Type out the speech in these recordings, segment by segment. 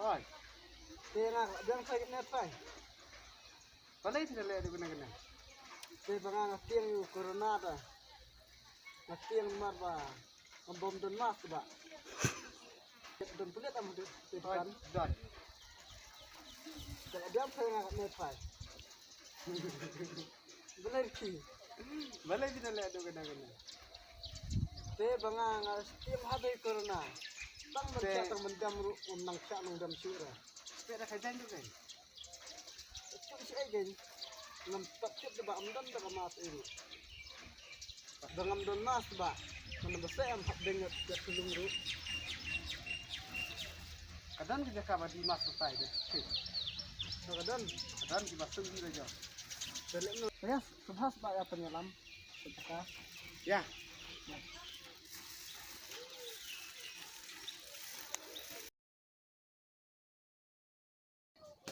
Oi, Tena, jangan sakit nepai. balai tidak lihat di mana. Te bangang tiang corona dah. Tiang mar ba. Bom don mas ba. Don pulit am tu kan. Dan, Jangan sakit nepai. Benar ki. balai tidak lihat di mana. Te bangang tiang habis corona. Tang mencak mendam unang cak nang dam syura. Sepeda kajian juga. Itu si agen. Nampak cip ba amdan da mas ini. Bangam don mas ba. Mana besar am hab dengat ke tulung ru. Kadang kita kabar di mas selesai deh. Kadang Kadang di mas sendiri aja. belek no. Ya, subhas ba ya penyelam. Kita. Ya.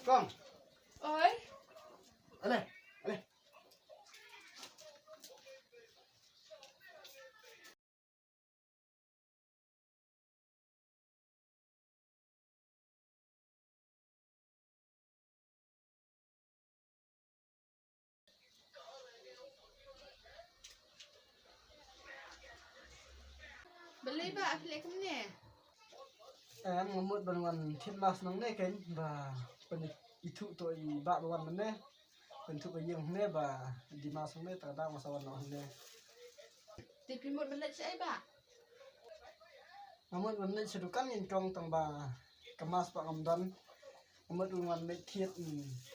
Kong, Oi, ale. beli ba aflek ni. Ngamut banwan thit mas nang ne ken ba pen itu to I ba banwan ne pen tu ba yeng ne ba di mas ne ta da masawan no ne Ti primut belet sai ba. ngamut wan ne sedukan yin tong tang ba kemas pa ngamdan ngamut wan ne thiet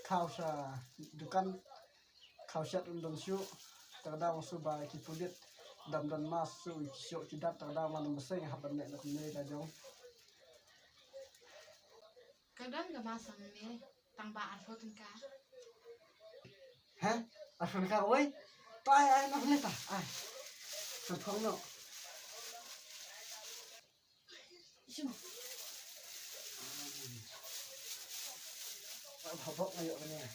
khao sa dukan khao shat undon syu ta da masu ba ki pulit dam dan mas su syo cidat ta da man meseng haban ne ne da jong Kadang ga masang ni tang ba alfo tengka. ha afan ka oi pai ai no ne ta ai san phong no Sum. Bọc này ở nè.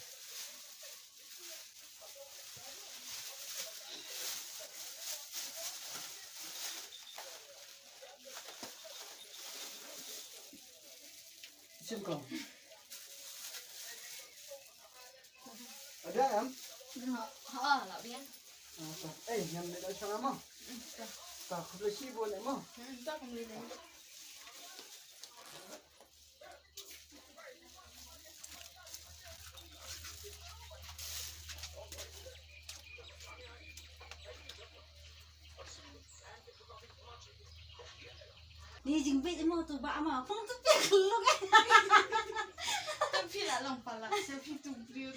Xin còn. Ở đây em? Ha, la bien. Ê, nhầm để cho lắm không? Ta không được chi buồn em không? Ta không đi lên. Ni jing bet mo tu ba ma phong tu pek lu kan. Tapi la lang pala, sa fitu brio.